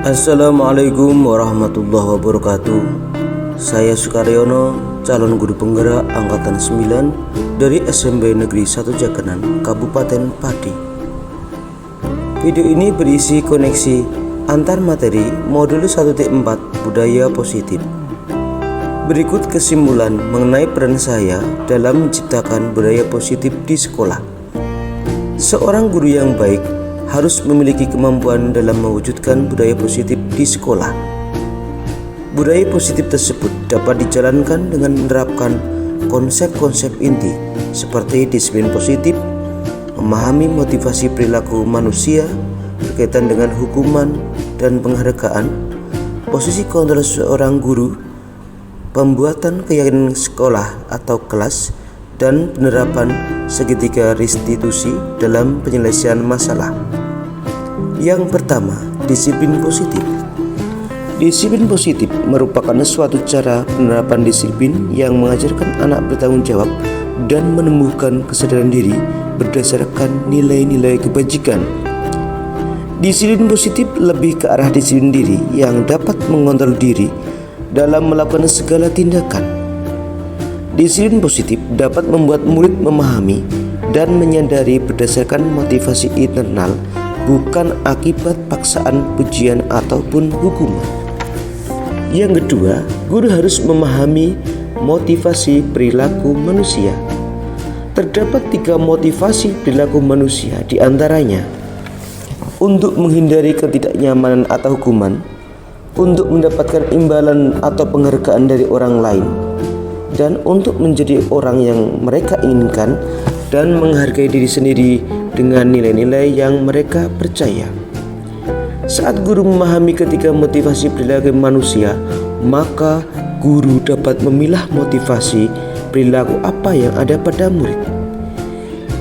Assalamualaikum warahmatullahi wabarakatuh. Saya Sukaryono, calon guru penggerak Angkatan 9 dari SMP Negeri 1 Jakenan, Kabupaten Pati. Video ini berisi koneksi antar materi modul 1.4 Budaya Positif. Berikut kesimpulan mengenai peran saya dalam menciptakan budaya positif di sekolah. Seorang guru yang baik harus memiliki kemampuan dalam mewujudkan budaya positif di sekolah. Budaya positif tersebut dapat dijalankan dengan menerapkan konsep-konsep inti seperti disiplin positif, memahami motivasi perilaku manusia berkaitan dengan hukuman dan penghargaan, posisi kontrol seorang guru, pembuatan keyakinan sekolah atau kelas, dan penerapan segitiga restitusi dalam penyelesaian masalah. Yang pertama, disiplin positif. Disiplin positif merupakan suatu cara penerapan disiplin yang mengajarkan anak bertanggung jawab dan menumbuhkan kesadaran diri berdasarkan nilai-nilai kebajikan. Disiplin positif lebih ke arah disiplin diri yang dapat mengontrol diri dalam melakukan segala tindakan. Disiplin positif dapat membuat murid memahami dan menyadari berdasarkan motivasi internal, bukan akibat paksaan, pujian, ataupun hukuman. Yang kedua, guru harus memahami motivasi perilaku manusia. Terdapat 3 motivasi perilaku manusia, diantaranya untuk menghindari ketidaknyamanan atau hukuman, untuk mendapatkan imbalan atau penghargaan dari orang lain, dan untuk menjadi orang yang mereka inginkan dan menghargai diri sendiri dengan nilai-nilai yang mereka percaya. Saat guru memahami ketiga motivasi perilaku manusia, maka guru dapat memilah motivasi perilaku apa yang ada pada murid.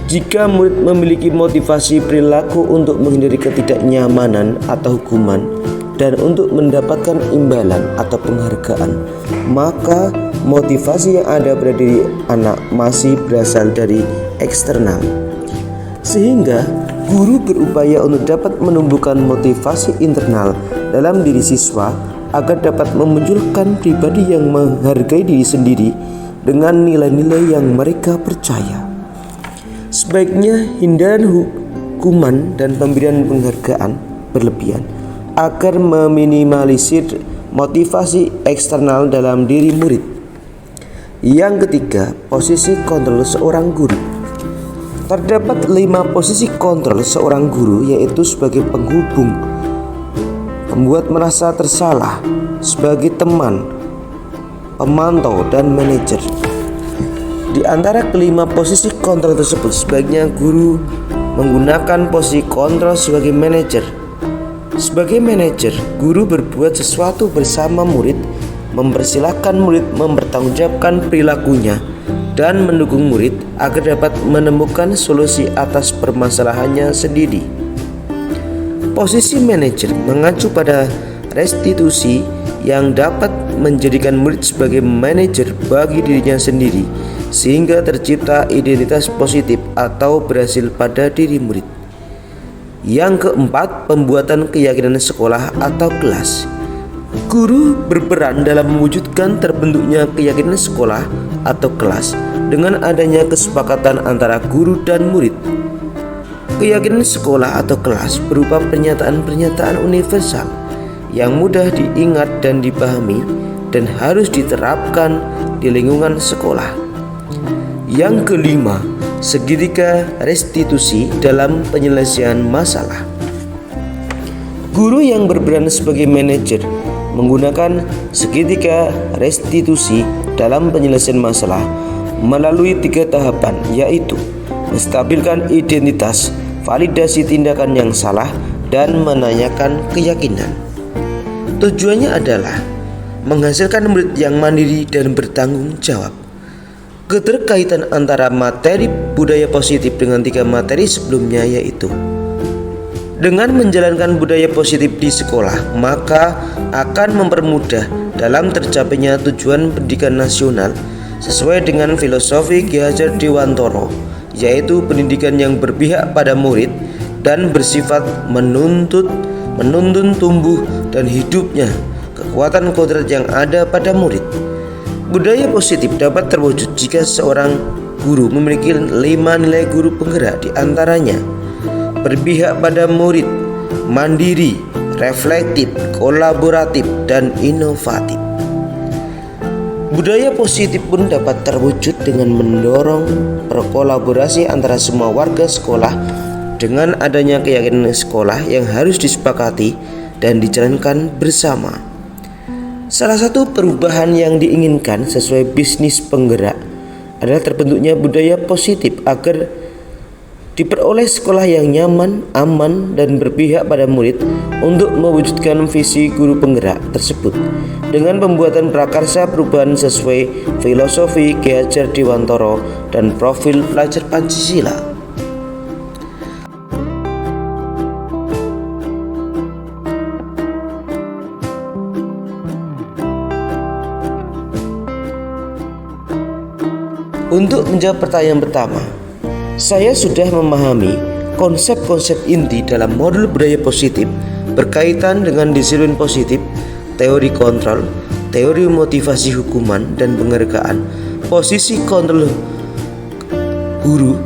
Jika murid memiliki motivasi perilaku untuk menghindari ketidaknyamanan atau hukuman dan untuk mendapatkan imbalan atau penghargaan, maka motivasi yang ada pada diri anak masih berasal dari eksternal. Sehingga guru berupaya untuk dapat menumbuhkan motivasi internal dalam diri siswa agar dapat memunculkan pribadi yang menghargai diri sendiri dengan nilai-nilai yang mereka percaya. Sebaiknya hindaran hukuman dan pemberian penghargaan berlebihan agar meminimalisir motivasi eksternal dalam diri murid. Yang ketiga, posisi kontrol seorang guru. Terdapat 5 posisi kontrol seorang guru, yaitu sebagai penghubung, pembuat merasa tersalah, sebagai teman, pemantau, dan manajer. Di antara kelima posisi kontrol tersebut, sebaiknya guru menggunakan posisi kontrol sebagai manajer. Sebagai manajer, guru berbuat sesuatu bersama murid, mempersilahkan murid mempertanggungjawabkan perilakunya, dan mendukung murid agar dapat menemukan solusi atas permasalahannya sendiri. Posisi manajer mengacu pada restitusi yang dapat menjadikan murid sebagai manajer bagi dirinya sendiri, sehingga tercipta identitas positif atau berhasil pada diri murid. Yang keempat, pembuatan keyakinan sekolah atau kelas. Guru berperan dalam mewujudkan terbentuknya keyakinan sekolah atau kelas dengan adanya kesepakatan antara guru dan murid. Keyakinan sekolah atau kelas berupa pernyataan-pernyataan universal yang mudah diingat dan dipahami dan harus diterapkan di lingkungan sekolah. Yang kelima, segitiga restitusi dalam penyelesaian masalah. Guru yang berperan sebagai manajer menggunakan segitiga restitusi dalam penyelesaian masalah melalui 3 tahapan, yaitu menstabilkan identitas, validasi tindakan yang salah, dan menanyakan keyakinan. Tujuannya adalah menghasilkan murid yang mandiri dan bertanggung jawab. Keterkaitan antara materi budaya positif dengan 3 materi sebelumnya, yaitu dengan menjalankan budaya positif di sekolah, maka akan mempermudah dalam tercapainya tujuan pendidikan nasional sesuai dengan filosofi Ki Hajar Dewantara, yaitu pendidikan yang berpihak pada murid dan bersifat menuntut menuntun tumbuh dan hidupnya kekuatan kodrat yang ada pada murid. Budaya positif dapat terwujud jika seorang guru memiliki 5 nilai guru penggerak, di antaranya berpihak pada murid, mandiri, reflektif, kolaboratif, dan inovatif. Budaya positif pun dapat terwujud dengan mendorong berkolaborasi antara semua warga sekolah dengan adanya keyakinan sekolah yang harus disepakati dan dijalankan bersama. Salah satu perubahan yang diinginkan sesuai bisnis penggerak adalah terbentuknya budaya positif agar diperoleh sekolah yang nyaman, aman, dan berpihak pada murid untuk mewujudkan visi guru penggerak tersebut dengan pembuatan prakarsa perubahan sesuai filosofi Ki Hajar Dewantara dan profil pelajar Pancasila. Untuk menjawab pertanyaan pertama, saya sudah memahami konsep-konsep inti dalam modul budaya positif berkaitan dengan disiplin positif, teori kontrol, teori motivasi hukuman dan penghargaan, posisi kontrol guru,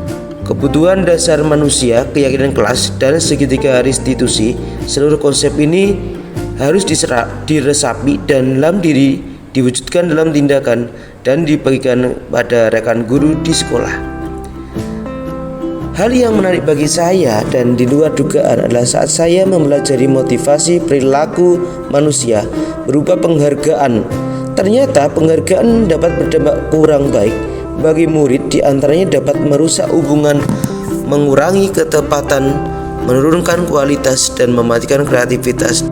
kebutuhan dasar manusia, keyakinan kelas, dan segitiga restitusi. Seluruh konsep ini harus diresapi dan dalam diri, diwujudkan dalam tindakan, dan dibagikan pada rekan guru di sekolah. Hal yang menarik bagi saya dan di luar dugaan adalah saat saya mempelajari motivasi perilaku manusia berupa penghargaan. Ternyata penghargaan dapat berdampak kurang baik bagi murid, diantaranya dapat merusak hubungan, mengurangi ketepatan, menurunkan kualitas, dan mematikan kreativitas.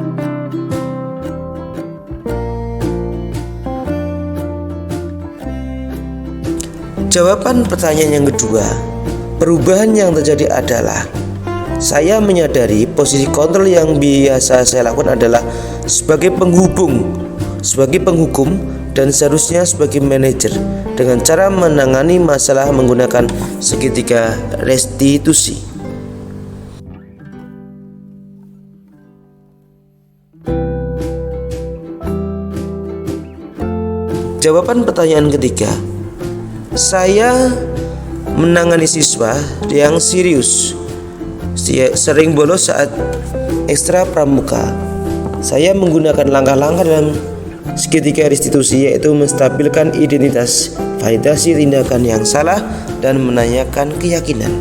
Jawaban pertanyaan yang kedua, perubahan yang terjadi adalah saya menyadari posisi kontrol yang biasa saya lakukan adalah sebagai penghubung, sebagai penghukum, dan seharusnya sebagai manajer dengan cara menangani masalah menggunakan segitiga restitusi. Jawaban pertanyaan ketiga, saya menangani siswa yang serius, sering bolos saat ekstra pramuka. Saya menggunakan langkah-langkah dalam segitiga restitusi, yaitu menstabilkan identitas, validasi tindakan yang salah, dan menanyakan keyakinan.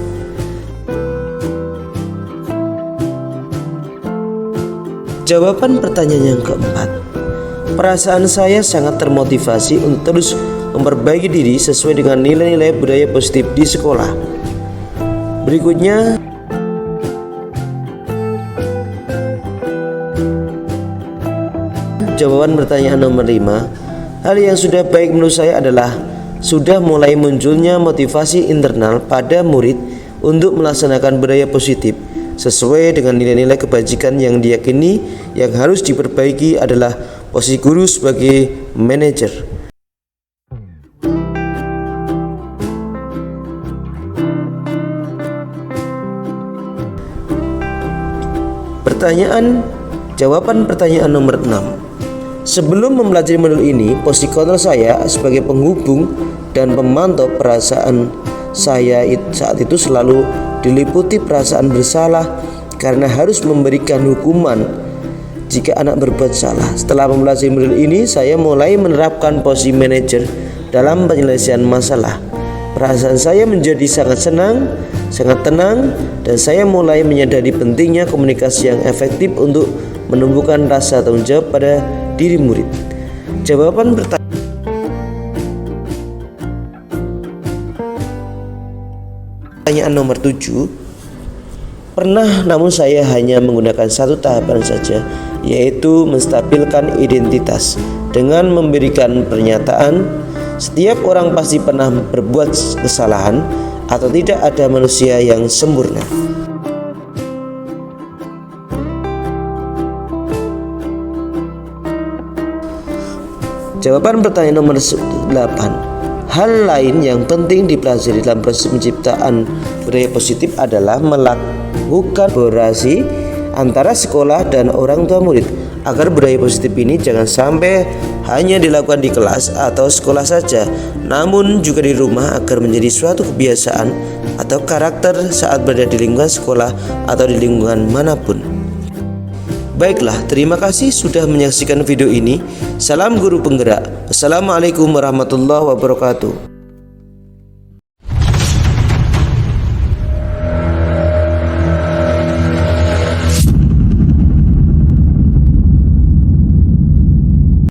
Jawaban pertanyaan yang keempat, perasaan saya sangat termotivasi untuk terus memperbaiki diri sesuai dengan nilai-nilai budaya positif di sekolah. Berikutnya, jawaban pertanyaan nomor 5. Hal yang sudah baik menurut saya adalah sudah mulai munculnya motivasi internal pada murid untuk melaksanakan budaya positif sesuai dengan nilai-nilai kebajikan yang diyakini. Yang harus diperbaiki adalah posisi guru sebagai manajer. Jawaban pertanyaan nomor 6. Sebelum mempelajari modul ini, posisi kontrol saya sebagai penghubung dan pemantau perasaan saya saat itu selalu diliputi perasaan bersalah karena harus memberikan hukuman jika anak berbuat salah. Setelah mempelajari modul ini, saya mulai menerapkan posisi manajer dalam penyelesaian masalah. Perasaan saya menjadi sangat senang, sangat tenang, dan saya mulai menyadari pentingnya komunikasi yang efektif untuk menumbuhkan rasa tanggung jawab pada diri murid. Jawaban pertanyaan nomor 7. Pernah, namun saya hanya menggunakan satu tahapan saja, yaitu menstabilkan identitas dengan memberikan pernyataan setiap orang pasti pernah berbuat kesalahan atau tidak ada manusia yang sempurna. Jawaban pertanyaan nomor 8. Hal lain yang penting dipelajari dalam proses penciptaan budaya positif adalah melakukan kolaborasi antara sekolah dan orang tua murid, agar budaya positif ini jangan sampai hanya dilakukan di kelas atau sekolah saja, namun juga di rumah agar menjadi suatu kebiasaan atau karakter saat berada di lingkungan sekolah atau di lingkungan manapun. Baiklah, terima kasih sudah menyaksikan video ini. Salam guru penggerak. Assalamualaikum warahmatullahi wabarakatuh.